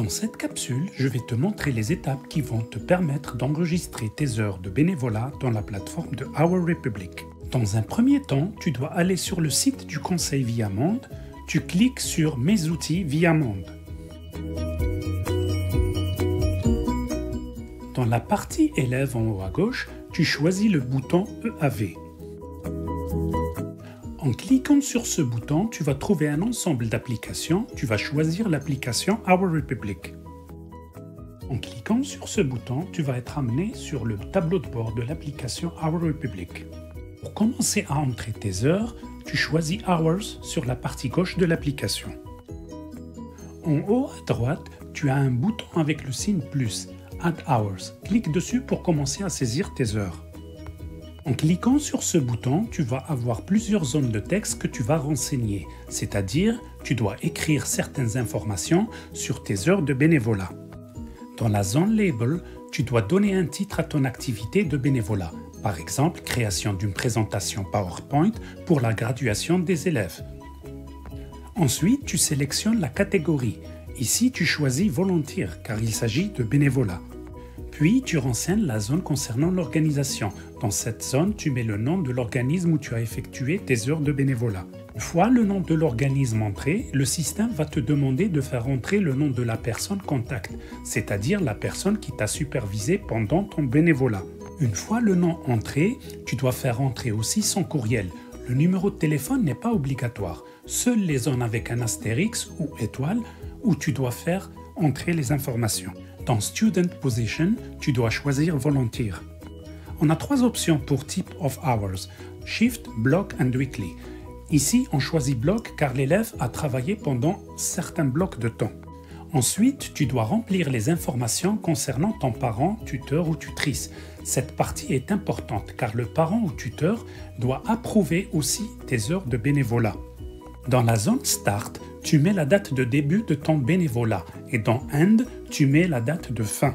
Dans cette capsule, je vais te montrer les étapes qui vont te permettre d'enregistrer tes heures de bénévolat dans la plateforme de Our Republic. Dans un premier temps, tu dois aller sur le site du conseil Viamonde, tu cliques sur Mes outils Viamonde. Dans la partie élèves en haut à gauche, tu choisis le bouton EAV. En cliquant sur ce bouton, tu vas trouver un ensemble d'applications. Tu vas choisir l'application Our Republic. En cliquant sur ce bouton, tu vas être amené sur le tableau de bord de l'application Our Republic. Pour commencer à entrer tes heures, tu choisis Hours sur la partie gauche de l'application. En haut à droite, tu as un bouton avec le signe plus, Add Hours. Clique dessus pour commencer à saisir tes heures. En cliquant sur ce bouton, tu vas avoir plusieurs zones de texte que tu vas renseigner, c'est-à-dire tu dois écrire certaines informations sur tes heures de bénévolat. Dans la zone Label, tu dois donner un titre à ton activité de bénévolat, par exemple création d'une présentation PowerPoint pour la graduation des élèves. Ensuite, tu sélectionnes la catégorie. Ici, tu choisis Volunteer car il s'agit de bénévolat. Puis, tu renseignes la zone concernant l'organisation. Dans cette zone, tu mets le nom de l'organisme où tu as effectué tes heures de bénévolat. Une fois le nom de l'organisme entré, le système va te demander de faire entrer le nom de la personne contact, c'est-à-dire la personne qui t'a supervisé pendant ton bénévolat. Une fois le nom entré, tu dois faire entrer aussi son courriel. Le numéro de téléphone n'est pas obligatoire. Seules les zones avec un astérix ou étoile où tu dois faire entrer les informations. Dans Student Position, tu dois choisir Volunteer. On a 3 options pour Type of Hours, Shift, Block and Weekly. Ici, on choisit Block car l'élève a travaillé pendant certains blocs de temps. Ensuite, tu dois remplir les informations concernant ton parent, tuteur ou tutrice. Cette partie est importante car le parent ou tuteur doit approuver aussi tes heures de bénévolat. Dans la zone Start, tu mets la date de début de ton bénévolat et dans End, tu mets la date de fin.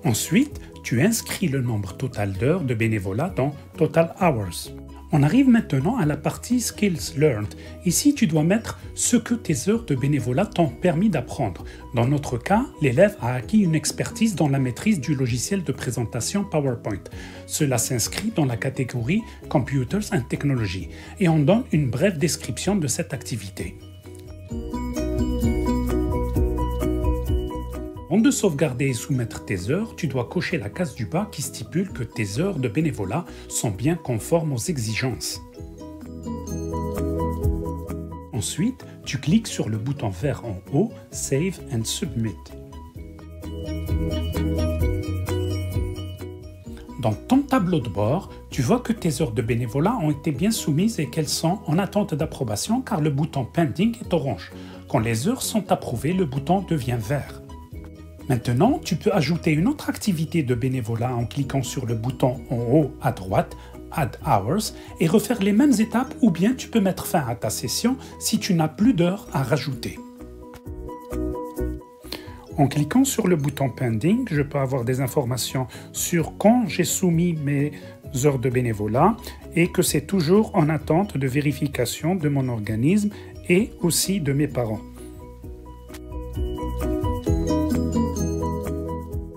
Ensuite, tu inscris le nombre total d'heures de bénévolat dans Total Hours. On arrive maintenant à la partie Skills Learned. Ici, tu dois mettre ce que tes heures de bénévolat t'ont permis d'apprendre. Dans notre cas, l'élève a acquis une expertise dans la maîtrise du logiciel de présentation PowerPoint. Cela s'inscrit dans la catégorie Computers and Technology et on donne une brève description de cette activité. Avant de sauvegarder et soumettre tes heures, tu dois cocher la case du bas qui stipule que tes heures de bénévolat sont bien conformes aux exigences. Ensuite, tu cliques sur le bouton vert en haut, Save and Submit. Dans ton tableau de bord, tu vois que tes heures de bénévolat ont été bien soumises et qu'elles sont en attente d'approbation car le bouton Pending est orange. Quand les heures sont approuvées, le bouton devient vert. Maintenant, tu peux ajouter une autre activité de bénévolat en cliquant sur le bouton en haut à droite, Add Hours, et refaire les mêmes étapes ou bien tu peux mettre fin à ta session si tu n'as plus d'heures à rajouter. En cliquant sur le bouton Pending, je peux avoir des informations sur quand j'ai soumis mes heures de bénévolat et que c'est toujours en attente de vérification de mon organisme et aussi de mes parents.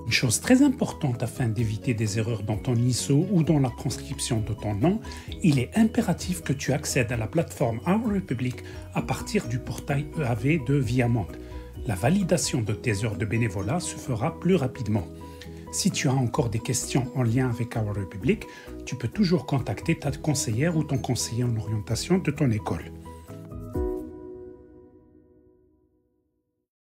Une chose très importante afin d'éviter des erreurs dans ton ISO ou dans la transcription de ton nom, il est impératif que tu accèdes à la plateforme Our Republic à partir du portail EAV de Viamonde. La validation de tes heures de bénévolat se fera plus rapidement. Si tu as encore des questions en lien avec Our Republic, tu peux toujours contacter ta conseillère ou ton conseiller en orientation de ton école.